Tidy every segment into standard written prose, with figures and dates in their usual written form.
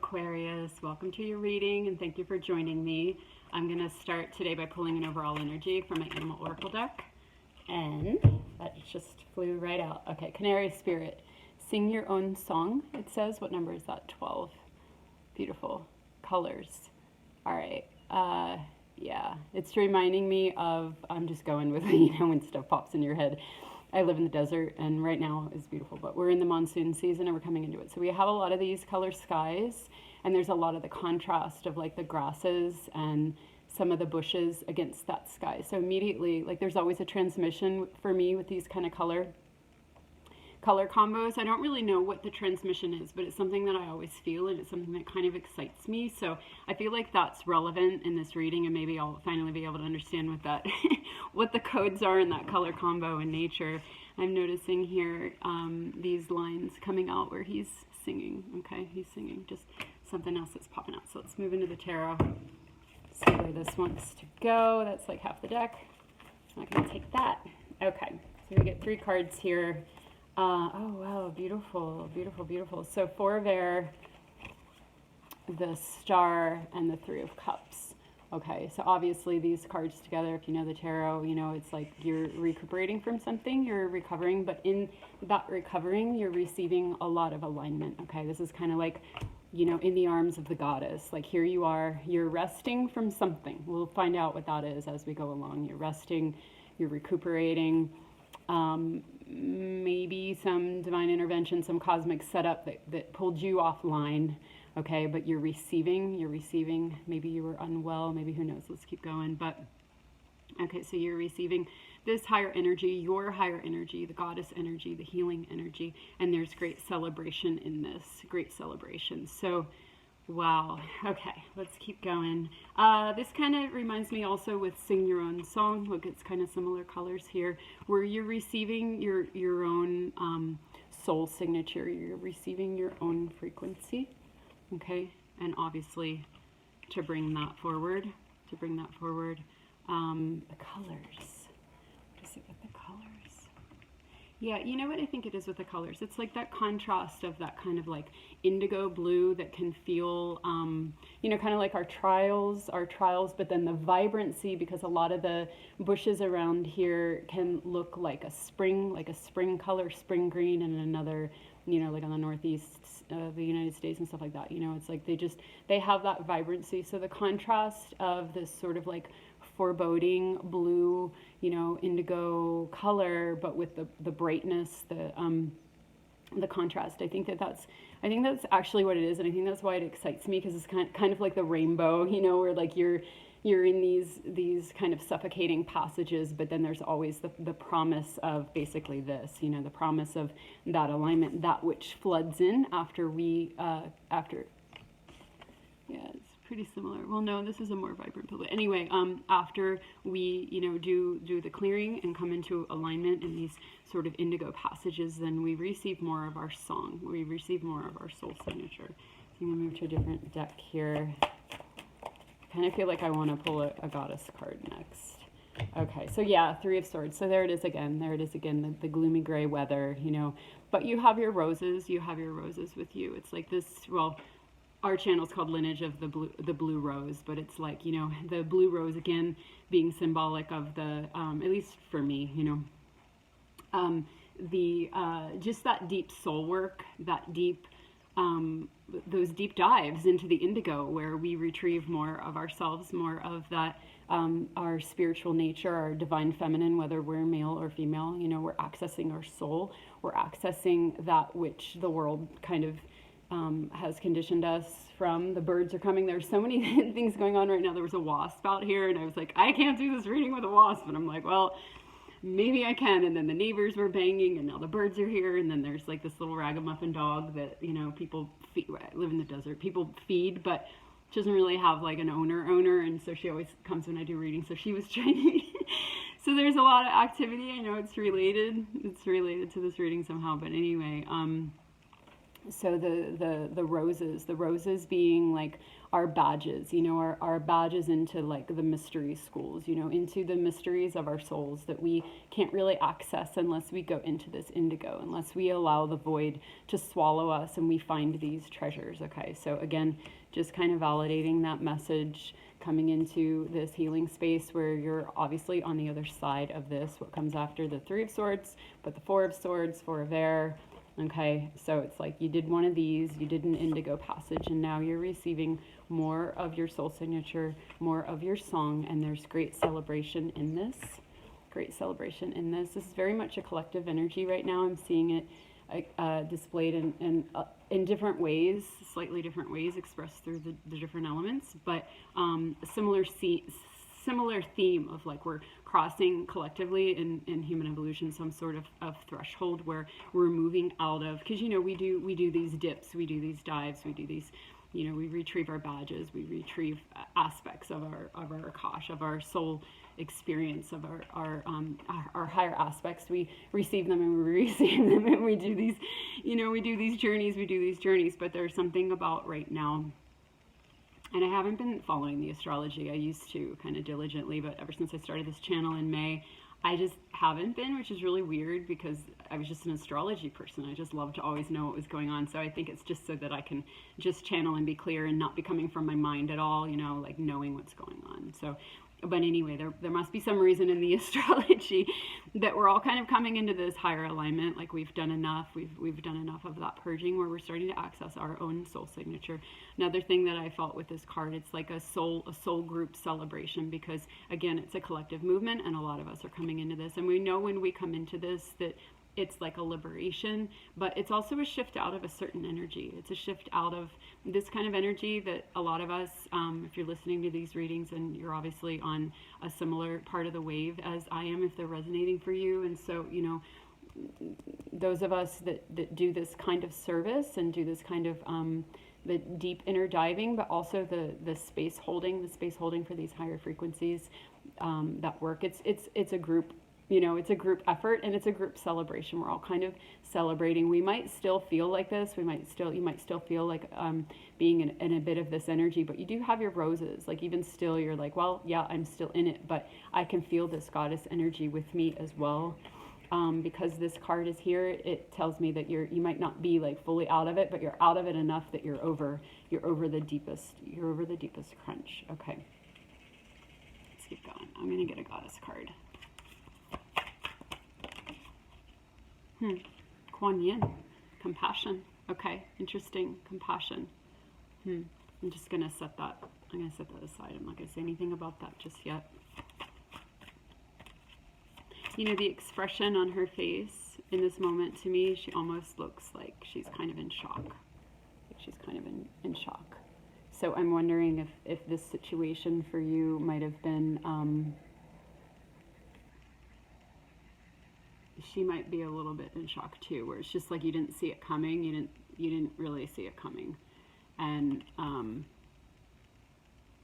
Aquarius. Welcome to your reading and thank you for joining me. I'm going to start today by pulling an overall energy from my Animal Oracle deck. And that just flew right out. Okay, Canary Spirit. Sing your own song, it says. What number is that? 12. Beautiful. Colors. All right. Yeah, it's reminding me of, I'm just going with, when stuff pops in your head. I live in the desert and right now is beautiful, but we're in the monsoon season and we're coming into it. So we have a lot of these color skies and there's a lot of the contrast of like the grasses and some of the bushes against that sky. So immediately, like there's always a transmission for me with these kind of color combos. I don't really know what the transmission is, but it's something that I always feel and it's something that kind of excites me. So I feel like that's relevant in this reading and maybe I'll finally be able to understand what that, what the codes are in that color combo in nature. I'm noticing here these lines coming out where he's singing. Okay, he's singing. Just something else that's popping out. So let's move into the tarot. See where this wants to go. That's like half the deck. I'm not going to take that. Okay, so we get 3 cards here. Oh, wow, beautiful, beautiful, beautiful. So 4 of air, the star, and the 3 of cups. Okay, so obviously these cards together, if you know the tarot, it's like you're recuperating from something, you're recovering, but in that recovering, you're receiving a lot of alignment. Okay, this is kind of like, in the arms of the goddess. Like here you are, you're resting from something. We'll find out what that is as we go along. You're resting, you're recuperating. Maybe some divine intervention, some cosmic setup that pulled you offline, okay, but you're receiving, maybe you were unwell, maybe who knows, let's keep going, but, okay, so you're receiving this higher energy, your higher energy, the goddess energy, the healing energy, and there's great celebration in this, great celebration, so, wow. Okay, let's keep going. This kind of reminds me also with Sing Your Own Song. Look, it's kind of similar colors here, where you're receiving your own soul signature. You're receiving your own frequency, okay? And obviously, to bring that forward, the colors. What is it with the colors? Yeah, you know what I think it is with the colors? It's like that contrast of that kind of like indigo blue that can feel, kind of like our trials, but then the vibrancy, because a lot of the bushes around here can look like a spring color, spring green, and another, like on the northeast of the United States and stuff like that. It's like they have that vibrancy. So the contrast of this sort of like foreboding blue, indigo color, but with the brightness, the contrast. I think that's actually what it is, and I think that's why it excites me, because it's kind of like the rainbow, where like you're in these kind of suffocating passages, but then there's always the promise of basically this, the promise of that alignment, that which floods in after yeah, it's pretty similar. Well, no, this is a more vibrant blue. But anyway, after we, do the clearing and come into alignment in these sort of indigo passages, then we receive more of our song. We receive more of our soul signature. So I'm going to move to a different deck here. I kind of feel like I want to pull a goddess card next. Okay, so yeah, 3 of Swords. So there it is again. The gloomy gray weather, But you have your roses. With you. It's like this, well, our channel is called Lineage of the blue rose, but it's like, the blue rose again being symbolic of the, at least for me, just that deep soul work, that deep, those deep dives into the indigo, where we retrieve more of ourselves, more of that, our spiritual nature, our divine feminine, whether we're male or female, we're accessing our soul, we're accessing that which the world kind of has conditioned us from. The birds are coming. There's so many things going on right now. There was a wasp out here and I was like, I can't do this reading with a wasp. And I'm like, well, maybe I can. And then the neighbors were banging and now the birds are here. And then there's like this little ragamuffin dog that, people feed. I live in the desert. People feed, but she doesn't really have like an owner. And so she always comes when I do readings. So she was trying so there's a lot of activity. I know it's related to this reading somehow. But anyway, So the roses being like our badges, our badges into like the mystery schools, into the mysteries of our souls that we can't really access unless we go into this indigo, unless we allow the void to swallow us and we find these treasures. Okay, so again, just kind of validating that message, coming into this healing space where you're obviously on the other side of this, what comes after the Three of Swords, but the Four of Swords, Four of Air. Okay, so it's like you did one of these, you did an indigo passage, and now you're receiving more of your soul signature, more of your song, and there's great celebration in this. Great celebration in this. This is very much a collective energy right now. I'm seeing it displayed in different ways, slightly different ways, expressed through the different elements, but similar theme of like we're crossing collectively in human evolution some sort of threshold where we're moving out of, because we do these dips, we do these dives, we do these, we retrieve our badges, we retrieve aspects of our Akash, of our soul experience, of our higher aspects. We receive them and we receive them, and we do these, we do these journeys, but there's something about right now. And I haven't been following the astrology. I used to kind of diligently, but ever since I started this channel in May, I just haven't been, which is really weird because I was just an astrology person. I just love to always know what was going on. So I think it's just so that I can just channel and be clear and not be coming from my mind at all, like knowing what's going on. So, but anyway, there must be some reason in the astrology that we're all kind of coming into this higher alignment. Like we've done enough. We've done enough of that purging where we're starting to access our own soul signature. Another thing that I felt with this card, it's like a soul group celebration, because again, it's a collective movement and a lot of us are coming into this. And we know when we come into this that it's like a liberation, but it's also a shift out of a certain energy. It's a shift out of this kind of energy that a lot of us, if you're listening to these readings and you're obviously on a similar part of the wave as I am, if they're resonating for you. And so, those of us that do this kind of service and do this kind of the deep inner diving, but also the space holding for these higher frequencies that work. It's a group. It's a group effort and it's a group celebration. We're all kind of celebrating. We might still feel like this. You might still feel like being in a bit of this energy, but you do have your roses. Like even still, you're like, well, yeah, I'm still in it, but I can feel this goddess energy with me as well. Because this card is here, it tells me that you might not be like fully out of it, but you're out of it enough that you're over the deepest crunch. Okay, let's keep going. I'm gonna get a goddess card. Kuan Yin, compassion. Okay, interesting, compassion. I'm just gonna set that. I'm gonna set that aside. I'm not gonna say anything about that just yet. The expression on her face in this moment, to me, she almost looks like she's kind of in shock. Like she's kind of in shock. So I'm wondering if this situation for you might have been. She might be a little bit in shock too, where it's just like you didn't see it coming. You didn't really see it coming, and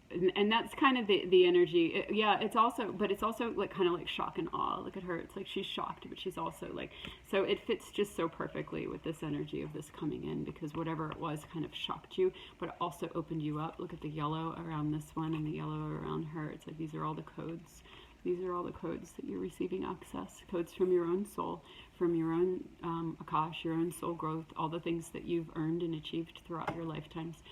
that's kind of the energy. It's also like kind of like shock and awe. Look at her. It's like she's shocked, but she's also like, so it fits just so perfectly with this energy of this coming in, because whatever it was kind of shocked you, but it also opened you up. Look at the yellow around this one and the yellow around her. It's like these are all the codes. These are all the codes that you're receiving access, codes from your own soul, from your own Akash, your own soul growth, all the things that you've earned and achieved throughout your lifetimes,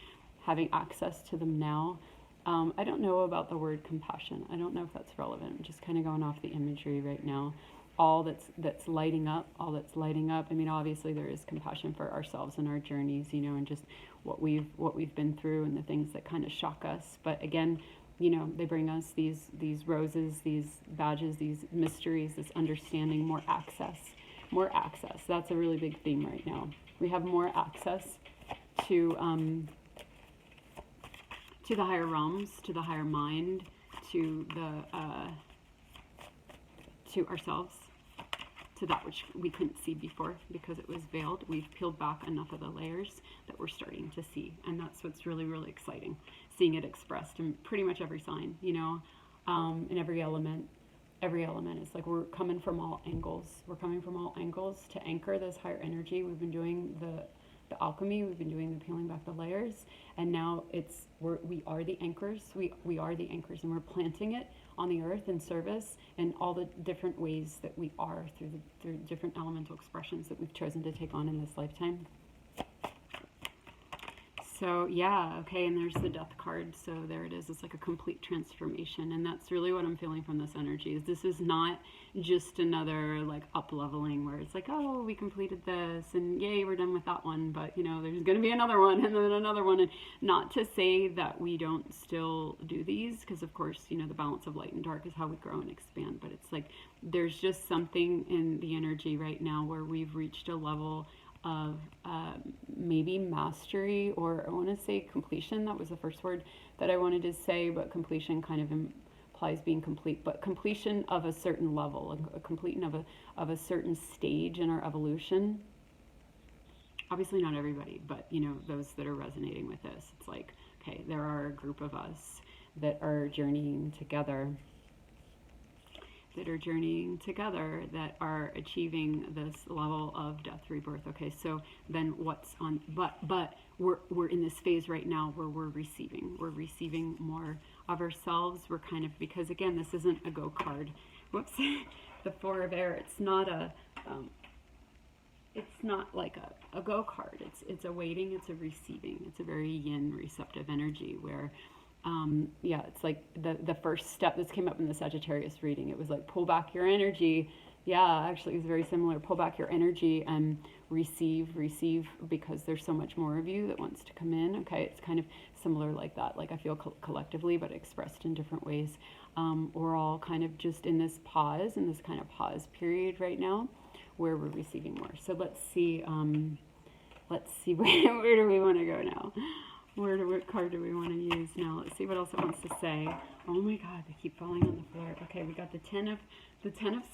having access to them now. I don't know about the word compassion. I don't know if that's relevant. I'm just kind of going off the imagery right now. All that's lighting up. I mean, obviously there is compassion for ourselves and our journeys, and just what we've been through and the things that kind of shock us. But again, they bring us these roses, these badges, these mysteries, this understanding, more access. That's a really big theme right now. We have more access to the higher realms, to the higher mind, to ourselves, to that which we couldn't see before because it was veiled. We've peeled back enough of the layers that we're starting to see, and that's what's really, really exciting. Seeing it expressed in pretty much every sign, in every element. Every element is like we're coming from all angles. We're coming from all angles to anchor this higher energy. We've been doing the the alchemy, we've been doing the peeling back the layers, and now we are the anchors. We are the anchors, and we're planting it on the earth in service and all the different ways that we are through different elemental expressions that we've chosen to take on in this lifetime. So yeah, okay, and there's the death card. So there it is. It's like a complete transformation, and that's really what I'm feeling from this energy. Is this is not just another like up leveling where it's like, oh, we completed this and yay, we're done with that one, but you know, there's going to be another one and then another one. And not to say that we don't still do these, because of course, you know, the balance of light and dark is how we grow and expand, but it's like there's just something in the energy right now where we've reached a level of maybe mastery, or I want to say completion. That was the first word that I wanted to say, but completion kind of implies being complete, but completion of a certain level, a completion of a certain stage in our evolution. Obviously not everybody, but you know, those that are resonating with this, it's like, okay, there are a group of us that are journeying together, that are achieving this level of death rebirth. Okay, so then what's on, but we're in this phase right now where we're receiving more of ourselves. We're kind of, because again, this isn't a go card. Whoops. The Four of Air, it's not like a go card. It's a waiting, it's a receiving. It's a very yin receptive energy where yeah, it's like the first step. This came up in the Sagittarius reading. It was like, pull back your energy. Yeah, actually it was very similar. Pull back your energy and receive, because there's so much more of you that wants to come in. Okay, it's kind of similar like that. Like I feel collectively, but expressed in different ways. We're all kind of just in this pause, in this kind of pause period right now where we're receiving more. So let's see where do we want to go now? What card do we want to use now? Let's see what else it wants to say. Oh my God, they keep falling on the floor. Okay, we got the Ten of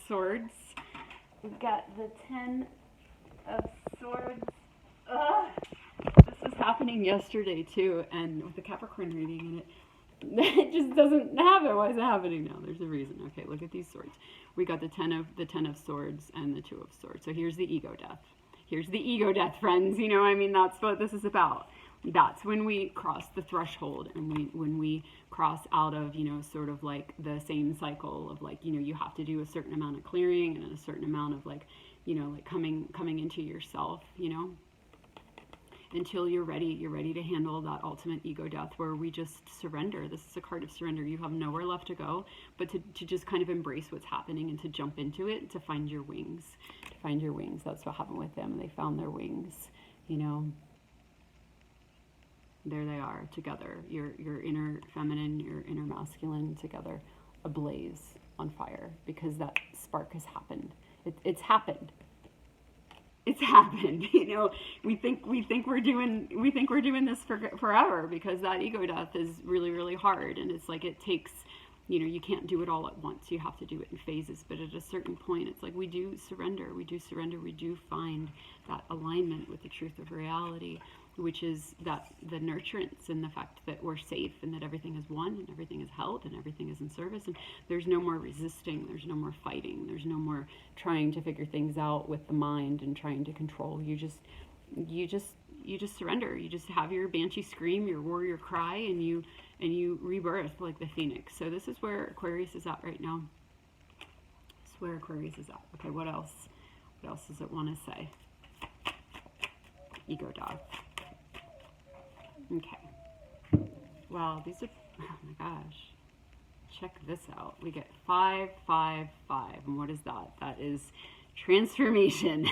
Swords. We've got the Ten of Swords. Ugh. This was happening yesterday too, and with the Capricorn reading, and it just doesn't happen. Why is it happening now? There's a reason. Okay, look at these swords. We got the Ten of Swords and the Two of Swords. So here's the ego death. Here's the ego death, friends. You know, I mean, that's what this is about. That's when we cross the threshold, and when we cross out of, you know, sort of like the same cycle of like, you know, you have to do a certain amount of clearing and a certain amount of like, you know, like coming into yourself, you know, until you're ready to handle that ultimate ego death where we just surrender. This is a card of surrender. You have nowhere left to go, but to just kind of embrace what's happening and to jump into it, to find your wings, That's what happened with them. They found their wings, you know. There they are together, your inner feminine, your inner masculine together, ablaze, on fire, because that spark has happened. It's happened. It's happened. You know, we think we're doing this forever, because that ego death is really, really hard, and it's like it takes, you know, you can't do it all at once. You have to do it in phases. But at a certain point, it's like we do surrender. We do find that alignment with the truth of reality, which is that the nurturance and the fact that we're safe and that everything is one and everything is held and everything is in service, and there's no more resisting, there's no more fighting, there's no more trying to figure things out with the mind and trying to control. You just surrender. You just have your banshee scream, your warrior cry, and you rebirth like the phoenix. So this is where Aquarius is at right now. This is where Aquarius is at. Okay, what else? What else does it want to say? Ego death. Okay. Wow, these are, oh my gosh. Check this out. We get 5, 5, 5. And what is that? That is transformation.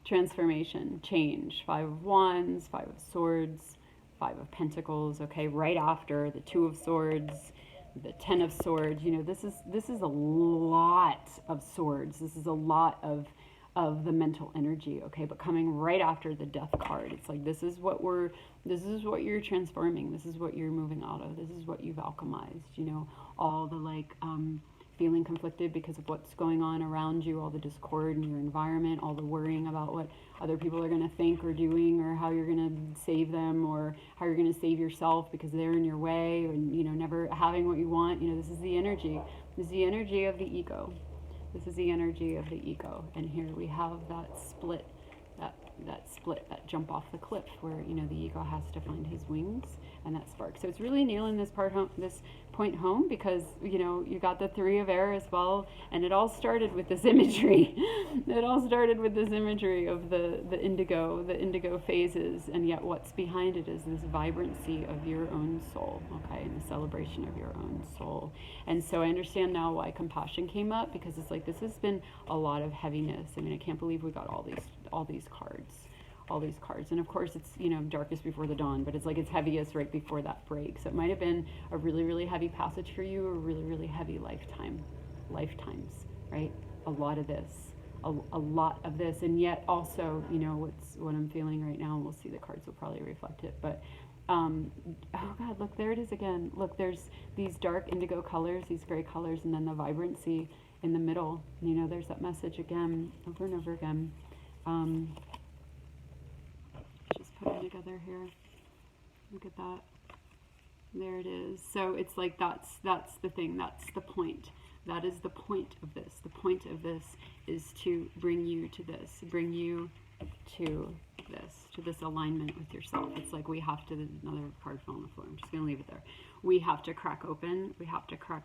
Transformation, change. 5 of Wands, 5 of Swords, 5 of Pentacles. Okay, right after the 2 of Swords, the 10 of Swords. You know, this is a lot of swords. This is a lot of the mental energy, okay, but coming right after the death card, it's like this is what you're transforming, this is what you're moving out of, this is what you've alchemized, you know, all the like feeling conflicted because of what's going on around you, all the discord in your environment, all the worrying about what other people are going to think or doing, or how you're going to save them, or how you're going to save yourself because they're in your way, and you know, never having what you want. You know, this is the energy of the ego. This is the energy of the ego. And here we have that split, split, that jump off the cliff where, you know, the ego has to find his wings and that spark. So it's really nailing this point home, because, you know, you got the 3 of air as well, and it all started with this imagery. It all started with this imagery of the indigo phases, and yet what's behind it is this vibrancy of your own soul, okay, and the celebration of your own soul. And so I understand now why compassion came up, because it's like this has been a lot of heaviness. I mean, I can't believe we got all these cards, and of course it's, you know, darkest before the dawn, but it's like it's heaviest right before that break. So it might have been a really, really heavy passage for you, or really, really heavy lifetimes, right? A lot of this, and yet also, you know, what I'm feeling right now, and we'll see, the cards will probably reflect it, but oh God, look, there it is again. Look, there's these dark indigo colors, these gray colors, and then the vibrancy in the middle. You know, there's that message again, over and over again. Just put them together here. Look at that. There it is. So it's like that's the thing. That's the point. That is the point of this. The point of this is to bring you to this. Bring you to this alignment with yourself. It's like we have to, another card fell on the floor, I'm just going to leave it there. We have to crack open,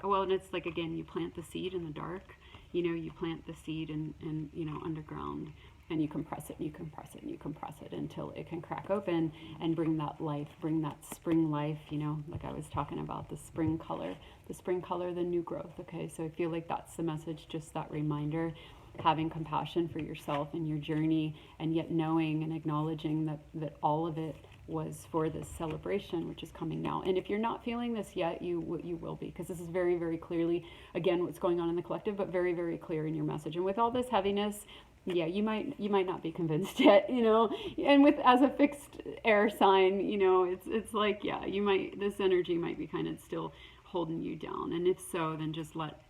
well, and it's like, again, you plant the seed in the dark, you know, you plant the seed in you know, underground, and you compress it, and you compress it, and you compress it until it can crack open and bring that life, bring that spring life, you know, like I was talking about, the spring color, the new growth, okay? So I feel like that's the message, just that reminder, having compassion for yourself and your journey, and yet knowing and acknowledging that all of it was for this celebration, which is coming now. And if you're not feeling this yet, you will be, because this is very, very clearly, again, what's going on in the collective, but very, very clear in your message. And with all this heaviness, yeah, you might not be convinced yet, you know, and with, as a fixed air sign, you know, it's like, yeah, this energy might be kind of still holding you down. And if so, then just let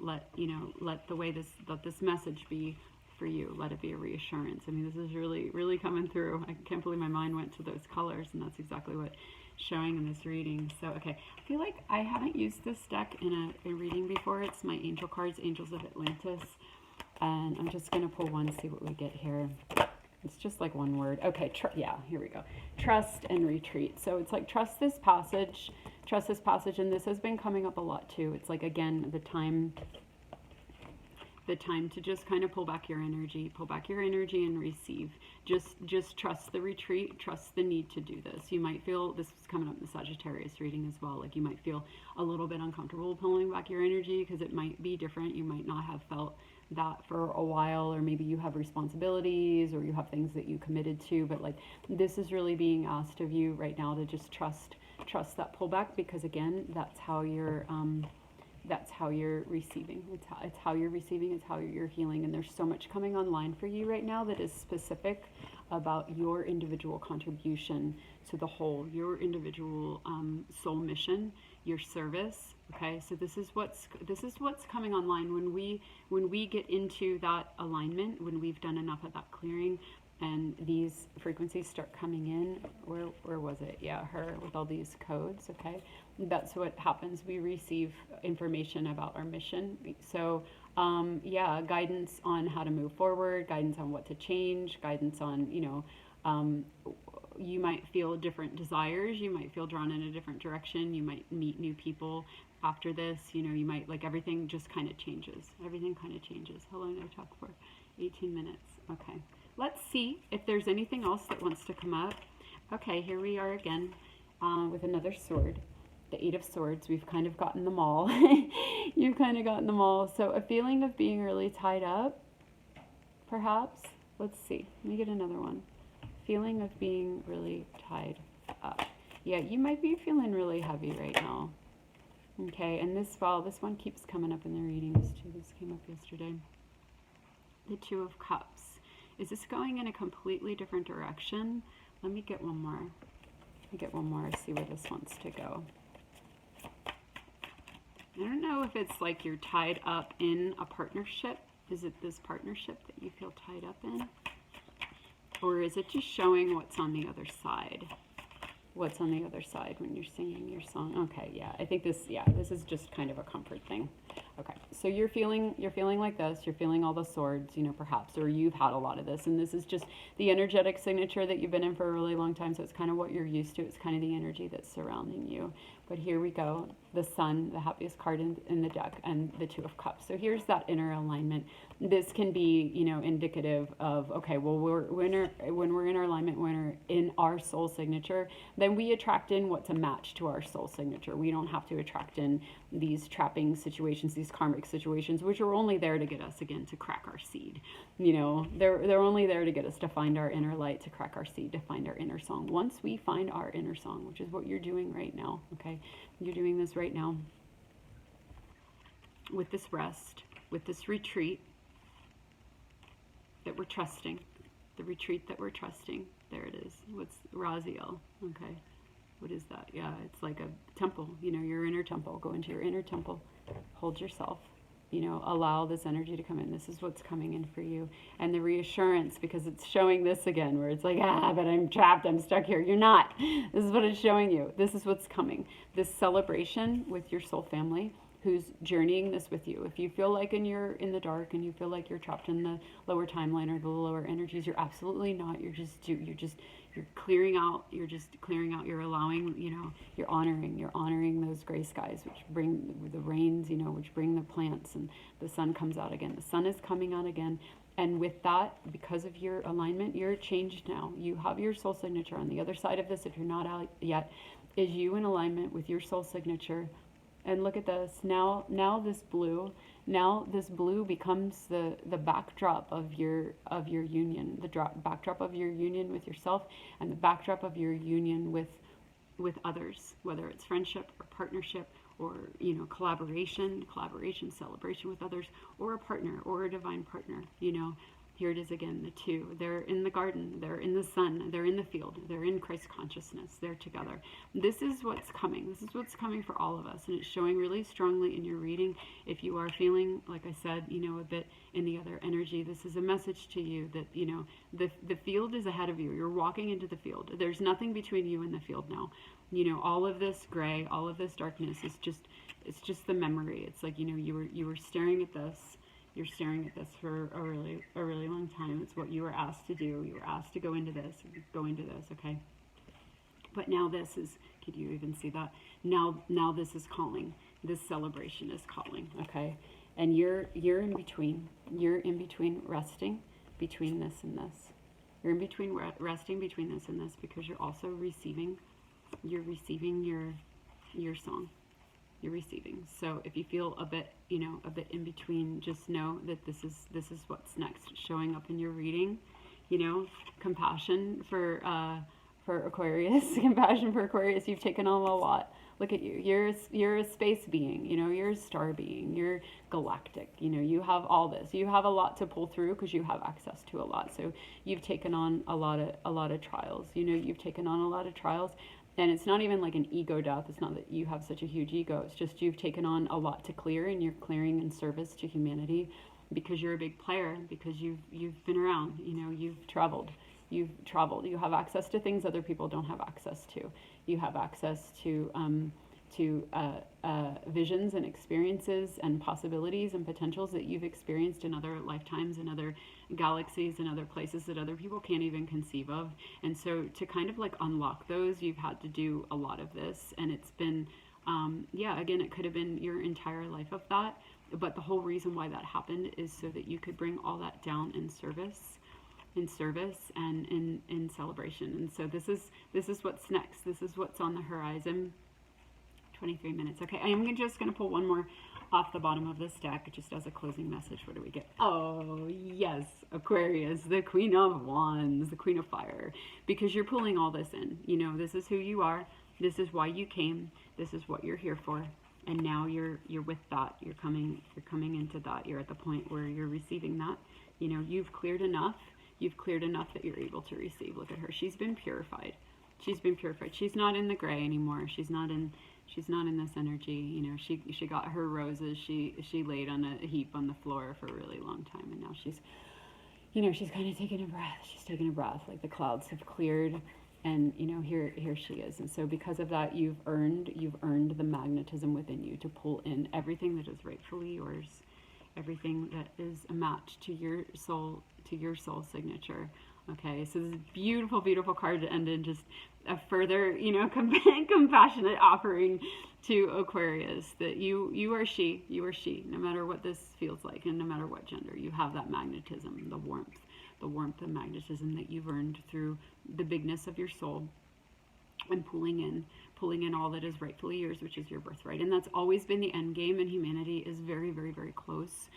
this message be for you. Let it be a reassurance. I mean, this is really, really coming through. I can't believe my mind went to those colors, and that's exactly what's showing in this reading. So, okay, I feel like I haven't used this deck in a reading before. It's my angel cards, Angels of Atlantis. And I'm just going to pull one, see what we get here. It's just like one word. Okay, yeah, here we go. Trust and retreat. So it's like trust this passage, and this has been coming up a lot too. It's like, again, the time to just kind of pull back your energy and receive. Just trust the retreat, trust the need to do this. You might feel, this is coming up in the Sagittarius reading as well, like you might feel a little bit uncomfortable pulling back your energy because it might be different. You might not have felt that for a while, or maybe you have responsibilities, or you have things that you committed to, but like this is really being asked of you right now to just trust that pullback, because again, that's how you're receiving. It's how you're receiving, it's how you're healing. And there's so much coming online for you right now that is specific about your individual contribution to the whole, your individual soul mission, your service. Okay, so this is what's coming online when we get into that alignment, when we've done enough of that clearing, and these frequencies start coming in. Where was it? Yeah, her with all these codes. Okay, that's what happens. We receive information about our mission. So yeah, guidance on how to move forward, guidance on what to change, guidance on, you know, you might feel different desires, you might feel drawn in a different direction, you might meet new people after this, you know, you might, like, everything just kind of changes. Everything kind of changes. How long did I talk for? 18 minutes. Okay. Let's see if there's anything else that wants to come up. Okay, here we are again with another sword. The 8 of Swords. We've kind of gotten them all. You've kind of gotten them all. So a feeling of being really tied up, perhaps. Let's see. Let me get another one. Feeling of being really tied up. Yeah, you might be feeling really heavy right now. Okay, and this one keeps coming up in the readings too. This came up yesterday. The 2 of Cups. Is this going in a completely different direction? Let me get one more. See where this wants to go. I don't know if it's like you're tied up in a partnership. Is it this partnership that you feel tied up in? Or is it just showing what's on the other side? What's on the other side when you're singing your song? Okay, yeah, I think this is just kind of a comfort thing. Okay, so you're feeling like this. You're feeling all the swords, you know, perhaps, or you've had a lot of this, and this is just the energetic signature that you've been in for a really long time. So it's kind of what you're used to. It's kind of the energy that's surrounding you. But here we go, the Sun, the happiest card in the deck, and the Two of Cups. So here's that inner alignment. This can be, you know, indicative of, okay, well, when we're in our alignment, when we're in our soul signature, then we attract in what's a match to our soul signature. We don't have to attract in these trapping situations, these karmic situations, which are only there to get us, again, to crack our seed. You know, they're only there to get us to find our inner light, to crack our seed, to find our inner song. Once we find our inner song, which is what you're doing right now, okay? You're doing this right now with this rest, with this retreat that we're trusting, the retreat that we're trusting. There it is. What's Raziel? Okay. What is that? Yeah, it's like a temple, you know, your inner temple. Go into your inner temple, hold yourself, you know, allow this energy to come in. This is what's coming in for you. And the reassurance, because it's showing this again, where it's like, but I'm trapped, I'm stuck here. You're not. This is what it's showing you. This is what's coming. This celebration with your soul family who's journeying this with you. If you feel like you're in the dark and you feel like you're trapped in the lower timeline or the lower energies, you're absolutely not. You're clearing out. You're just clearing out. You're allowing, you know, you're honoring those gray skies, which bring the rains, you know, which bring the plants, and the sun comes out again. The sun is coming out again. And with that, because of your alignment, you're changed now. You have your soul signature. On the other side of this, if you're not out yet, is you in alignment with your soul signature. And look at this. Now this blue becomes the backdrop of your union, the backdrop of your union with yourself, and the backdrop of your union with others, whether it's friendship or partnership or, you know, collaboration, celebration with others, or a partner or a divine partner, you know. Here it is again, the two. They're in the garden, they're in the sun, they're in the field, they're in Christ consciousness, they're together. This is what's coming. This is what's coming for all of us. And it's showing really strongly in your reading. If you are feeling, like I said, you know, a bit in the other energy, this is a message to you that, you know, the field is ahead of you. You're walking into the field. There's nothing between you and the field now. You know, all of this gray, all of this darkness is it's just the memory. It's like, you know, you were staring at this. You're staring at this for a really long time. It's what you were asked to do. You were asked to go into this, okay? But now this is, could you even see that? Now this is calling. This celebration is calling, okay? And you're in between. You're in between, resting between this and this. You're in between, resting between this and this, because you're also receiving. You're receiving your song. You're receiving. So if you feel a bit, you know, a bit in between, just know that this is what's next showing up in your reading. You know, compassion for Aquarius, compassion for Aquarius. You've taken on a lot. Look at you. You're a space being. You know, you're a star being. You're galactic. You know, you have all this. You have a lot to pull through because you have access to a lot. So you've taken on a lot of trials. You know, you've taken on a lot of trials. And it's not even like an ego death. It's not that you have such a huge ego. It's just you've taken on a lot to clear, and you're clearing in service to humanity because you're a big player, because you've been around, you know, you've traveled. You have access to things other people don't have access to. You have access to visions and experiences and possibilities and potentials that you've experienced in other lifetimes and other galaxies and other places that other people can't even conceive of. And so to kind of like unlock those, you've had to do a lot of this. And it's been, again, it could have been your entire life of that. But the whole reason why that happened is so that you could bring all that down in service and in celebration. And so this is what's next. This is what's on the horizon. 23 minutes. Okay, I am just going to pull one more off the bottom of this deck just as a closing message. What do we get? Oh, yes, Aquarius, the Queen of Wands, the Queen of Fire, because you're pulling all this in. You know, this is who you are. This is why you came. This is what you're here for. And now you're with that. You're coming into that. You're at the point where you're receiving that. You know, you've cleared enough. You've cleared enough that you're able to receive. Look at her. She's been purified. She's been purified. She's not in the gray anymore. She's not in this energy. You know, she got her roses. She laid on a heap on the floor for a really long time, and now she's, you know, she's kind of taking a breath. She's taking a breath. Like the clouds have cleared. And you know, here she is. And so because of that, you've earned the magnetism within you to pull in everything that is rightfully yours, everything that is a match to your soul signature. Okay, so this is a beautiful, beautiful card to end in, just a further, you know, compassionate offering to Aquarius, that you are she, no matter what this feels like, and no matter what gender, you have that magnetism, the warmth and magnetism that you've earned through the bigness of your soul, and pulling in all that is rightfully yours, which is your birthright. And that's always been the end game, and humanity is very, very, very close.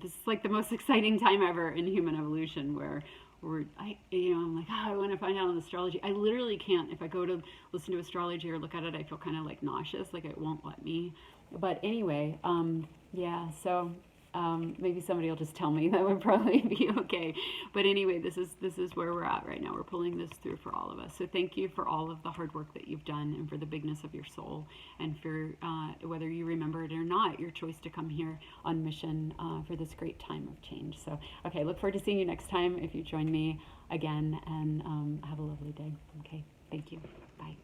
This is like the most exciting time ever in human evolution, where I'm like, I want to find out on astrology. I literally can't. If I go to listen to astrology or look at it, I feel kind of like nauseous, like it won't let me. But anyway, yeah, so maybe somebody will just tell me. That would probably be okay. But anyway, this is where we're at right now. We're pulling this through for all of us. So thank you for all of the hard work that you've done, and for the bigness of your soul, and for whether you remember it or not, your choice to come here on mission for this great time of change. So, okay, look forward to seeing you next time if you join me again, and have a lovely day. Okay, thank you. Bye.